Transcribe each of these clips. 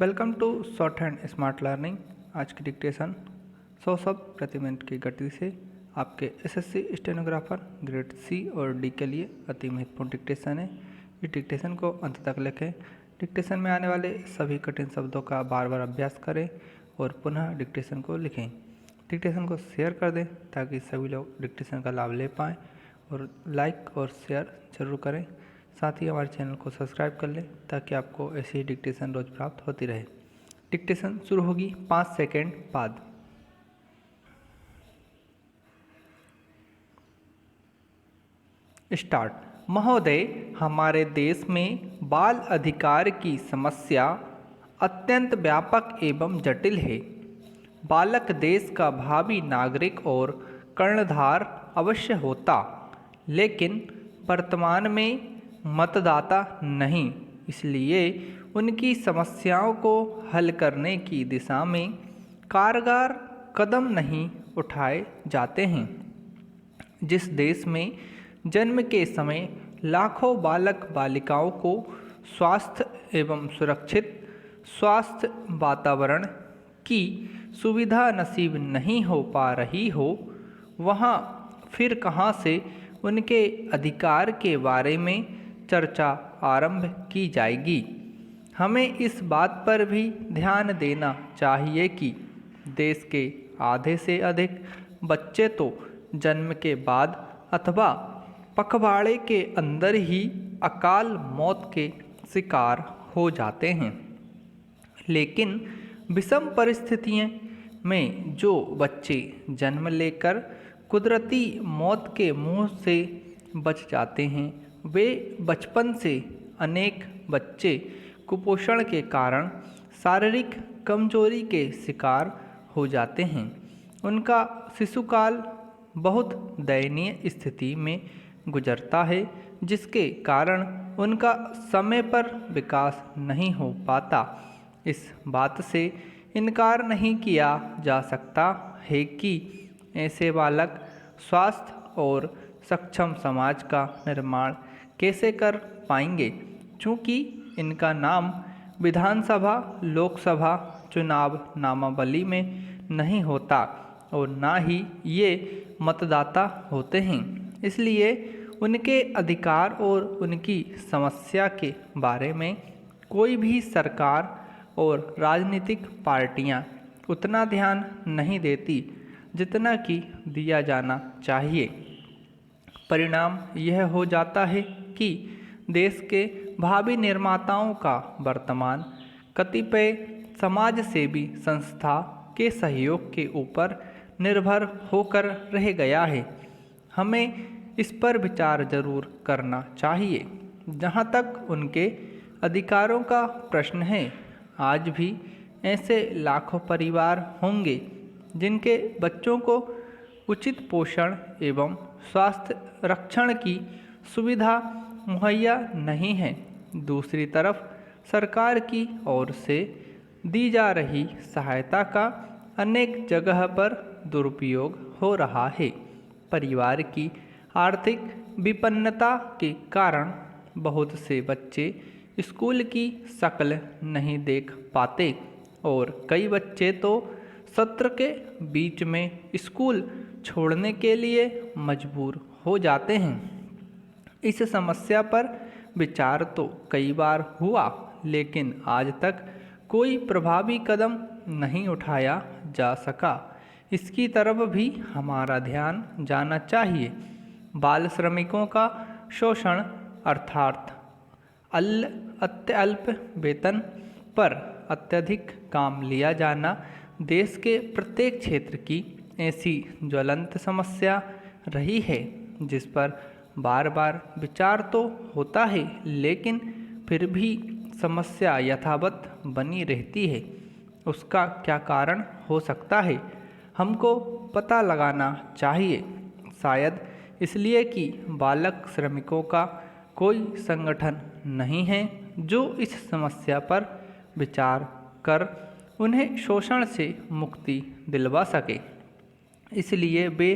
Welcome to shorthand smart learning. आज की dictation 100 शब्द प्रति मिनट की गति से आपके एसएससी स्टेनोग्राफर ग्रेड सी और डी के लिए अति महत्वपूर्ण डिक्टेशन है। इस डिक्टेशन को अंत तक लिखें। डिक्टेशन में आने वाले सभी कठिन शब्दों का बार बार अभ्यास करें और पुनः डिक्टेशन को लिखें। डिक्टेशन को शेयर कर दें ताकि सभी लोग डिक्टेशन का लाभ ले पाएँ और लाइक और शेयर जरूर करें। साथ ही हमारे चैनल को सब्सक्राइब कर लें ताकि आपको ऐसी ही डिक्टेशन रोज प्राप्त होती रहे। डिक्टेशन शुरू होगी 5 सेकेंड बाद। स्टार्ट। महोदय, हमारे देश में बाल अधिकार की समस्या अत्यंत व्यापक एवं जटिल है। बालक देश का भावी नागरिक और कर्णधार अवश्य होता, लेकिन वर्तमान में मतदाता नहीं। इसलिए उनकी समस्याओं को हल करने की दिशा में कारगर कदम नहीं उठाए जाते हैं। जिस देश में जन्म के समय लाखों बालक बालिकाओं को स्वास्थ्य एवं सुरक्षित स्वास्थ्य वातावरण की सुविधा नसीब नहीं हो पा रही हो, वहाँ फिर कहाँ से उनके अधिकार के बारे में चर्चा आरंभ की जाएगी। हमें इस बात पर भी ध्यान देना चाहिए कि देश के आधे से अधिक बच्चे तो जन्म के बाद अथवा पखवाड़े के अंदर ही अकाल मौत के शिकार हो जाते हैं। लेकिन विषम परिस्थितियों में जो बच्चे जन्म लेकर कुदरती मौत के मुंह से बच जाते हैं, वे बचपन से अनेक बच्चे कुपोषण के कारण शारीरिक कमजोरी के शिकार हो जाते हैं। उनका शिशुकाल बहुत दयनीय स्थिति में गुजरता है, जिसके कारण उनका समय पर विकास नहीं हो पाता। इस बात से इनकार नहीं किया जा सकता है कि ऐसे बालक स्वास्थ्य और सक्षम समाज का निर्माण कैसे कर पाएंगे, चूँकि इनका नाम विधानसभा लोकसभा चुनाव नामावली में नहीं होता और ना ही ये मतदाता होते हैं। इसलिए उनके अधिकार और उनकी समस्या के बारे में कोई भी सरकार और राजनीतिक पार्टियां उतना ध्यान नहीं देती जितना कि दिया जाना चाहिए। परिणाम यह हो जाता है कि देश के भावी निर्माताओं का वर्तमान कतिपय समाज सेवी संस्था के सहयोग के ऊपर निर्भर होकर रह गया है। हमें इस पर विचार जरूर करना चाहिए। जहाँ तक उनके अधिकारों का प्रश्न है, आज भी ऐसे लाखों परिवार होंगे जिनके बच्चों को उचित पोषण एवं स्वास्थ्य रक्षण की सुविधा मुहैया नहीं है। दूसरी तरफ सरकार की ओर से दी जा रही सहायता का अनेक जगह पर दुरुपयोग हो रहा है। परिवार की आर्थिक विपन्नता के कारण बहुत से बच्चे स्कूल की शक्ल नहीं देख पाते और कई बच्चे तो सत्र के बीच में स्कूल छोड़ने के लिए मजबूर हो जाते हैं। इस समस्या पर विचार तो कई बार हुआ, लेकिन आज तक कोई प्रभावी कदम नहीं उठाया जा सका। इसकी तरफ भी हमारा ध्यान जाना चाहिए। बाल श्रमिकों का शोषण अर्थात अत्यल्प वेतन पर अत्यधिक काम लिया जाना देश के प्रत्येक क्षेत्र की ऐसी ज्वलंत समस्या रही है जिस पर बार बार विचार तो होता है, लेकिन फिर भी समस्या यथावत बनी रहती है। उसका क्या कारण हो सकता है, हमको पता लगाना चाहिए। शायद इसलिए कि बालक श्रमिकों का कोई संगठन नहीं है जो इस समस्या पर विचार कर उन्हें शोषण से मुक्ति दिलवा सके। इसलिए वे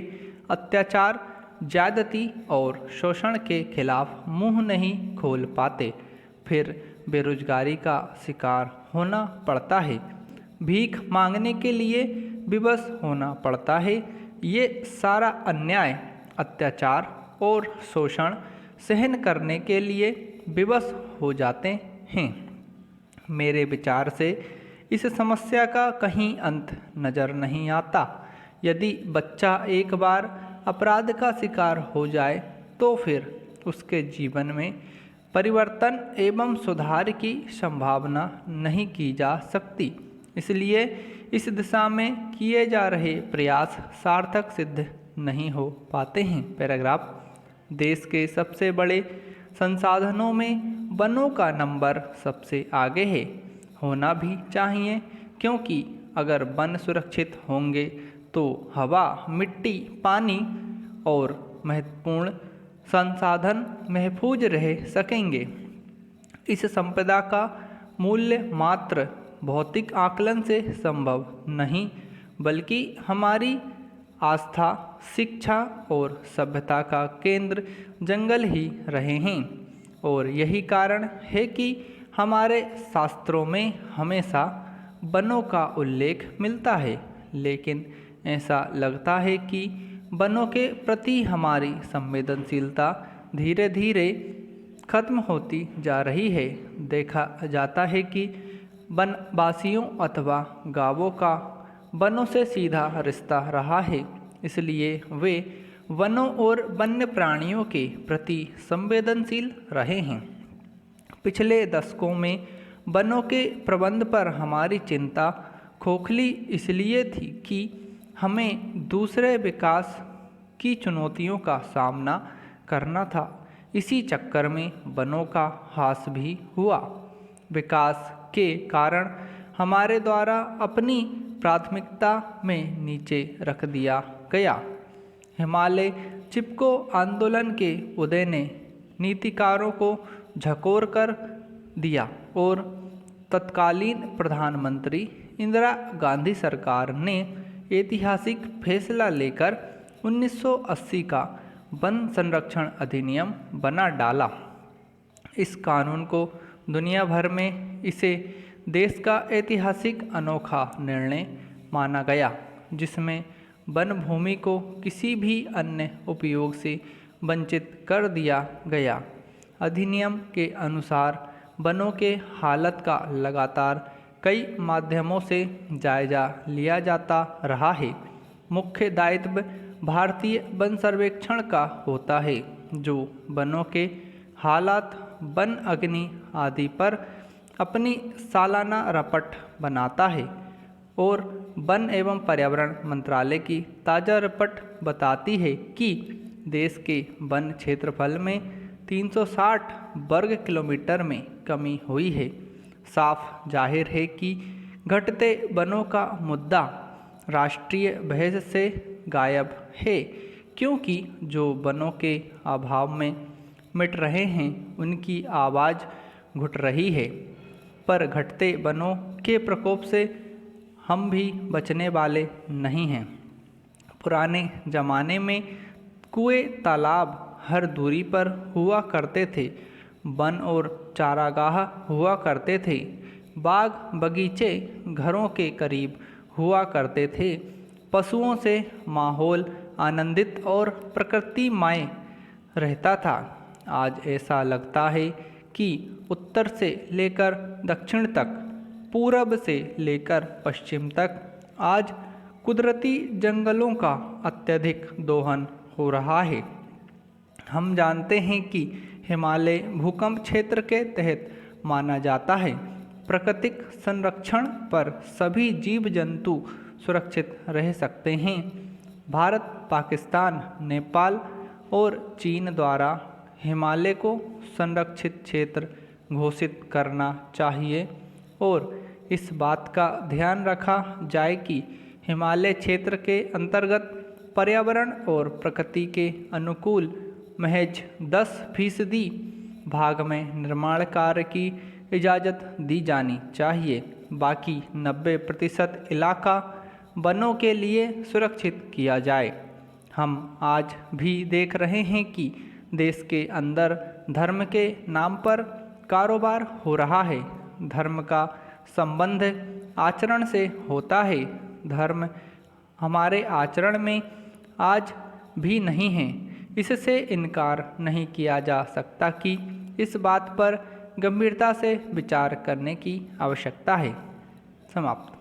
अत्याचार, ज्यादती और शोषण के खिलाफ मुंह नहीं खोल पाते। फिर बेरोजगारी का शिकार होना पड़ता है, भीख मांगने के लिए विवश होना पड़ता है। ये सारा अन्याय, अत्याचार और शोषण सहन करने के लिए विवश हो जाते हैं। मेरे विचार से इस समस्या का कहीं अंत नज़र नहीं आता। यदि बच्चा एक बार अपराध का शिकार हो जाए तो फिर उसके जीवन में परिवर्तन एवं सुधार की संभावना नहीं की जा सकती। इसलिए इस दिशा में किए जा रहे प्रयास सार्थक सिद्ध नहीं हो पाते हैं। पैराग्राफ, देश के सबसे बड़े संसाधनों में वनों का नंबर सबसे आगे है, होना भी चाहिए, क्योंकि अगर वन सुरक्षित होंगे तो हवा, मिट्टी, पानी और महत्वपूर्ण संसाधन महफूज रह सकेंगे। इस संपदा का मूल्य मात्र भौतिक आकलन से संभव नहीं, बल्कि हमारी आस्था, शिक्षा और सभ्यता का केंद्र जंगल ही रहे हैं। और यही कारण है कि हमारे शास्त्रों में हमेशा वनों का उल्लेख मिलता है, लेकिन ऐसा लगता है कि वनों के प्रति हमारी संवेदनशीलता धीरे धीरे खत्म होती जा रही है। देखा जाता है कि वनवासियों अथवा गांवों का वनों से सीधा रिश्ता रहा है, इसलिए वे वनों और वन्य प्राणियों के प्रति संवेदनशील रहे हैं। पिछले दशकों में वनों के प्रबंध पर हमारी चिंता खोखली इसलिए थी कि हमें दूसरे विकास की चुनौतियों का सामना करना था। इसी चक्कर में वनों का ह्रास भी हुआ। विकास के कारण हमारे द्वारा अपनी प्राथमिकता में नीचे रख दिया गया। हिमालय चिपको आंदोलन के उदय ने नीतिकारों को झकोर कर दिया और तत्कालीन प्रधानमंत्री इंदिरा गांधी सरकार ने ऐतिहासिक फैसला लेकर 1980 का वन संरक्षण अधिनियम बना डाला। इस कानून को दुनिया भर में इसे देश का ऐतिहासिक अनोखा निर्णय माना गया, जिसमें वन भूमि को किसी भी अन्य उपयोग से वंचित कर दिया गया। अधिनियम के अनुसार वनों के हालत का लगातार कई माध्यमों से जायजा लिया जाता रहा है। मुख्य दायित्व भारतीय वन सर्वेक्षण का होता है, जो वनों के हालात, वन अग्नि आदि पर अपनी सालाना रिपोर्ट बनाता है और वन एवं पर्यावरण मंत्रालय की ताज़ा रिपोर्ट बताती है कि देश के वन क्षेत्रफल में 360 वर्ग किलोमीटर में कमी हुई है। साफ जाहिर है कि घटते वनों का मुद्दा राष्ट्रीय बहस से गायब है, क्योंकि जो वनों के अभाव में मिट रहे हैं उनकी आवाज़ घुट रही है। पर घटते वनों के प्रकोप से हम भी बचने वाले नहीं हैं। पुराने ज़माने में कुएं, तालाब हर दूरी पर हुआ करते थे, वन और चारागाह हुआ करते थे, बाग बगीचे घरों के करीब हुआ करते थे, पशुओं से माहौल आनंदित और प्रकृतिमय रहता था। आज ऐसा लगता है कि उत्तर से लेकर दक्षिण तक, पूरब से लेकर पश्चिम तक आज कुदरती जंगलों का अत्यधिक दोहन हो रहा है। हम जानते हैं कि हिमालय भूकंप क्षेत्र के तहत माना जाता है। प्राकृतिक संरक्षण पर सभी जीव जंतु सुरक्षित रह सकते हैं। भारत, पाकिस्तान, नेपाल और चीन द्वारा हिमालय को संरक्षित क्षेत्र घोषित करना चाहिए और इस बात का ध्यान रखा जाए कि हिमालय क्षेत्र के अंतर्गत पर्यावरण और प्रकृति के अनुकूल महज 10% भाग में निर्माण कार्य की इजाज़त दी जानी चाहिए। बाकी 90% इलाका वनों के लिए सुरक्षित किया जाए। हम आज भी देख रहे हैं कि देश के अंदर धर्म के नाम पर कारोबार हो रहा है। धर्म का संबंध आचरण से होता है। धर्म हमारे आचरण में आज भी नहीं है। इससे इनकार नहीं किया जा सकता कि इस बात पर गंभीरता से विचार करने की आवश्यकता है। समाप्त।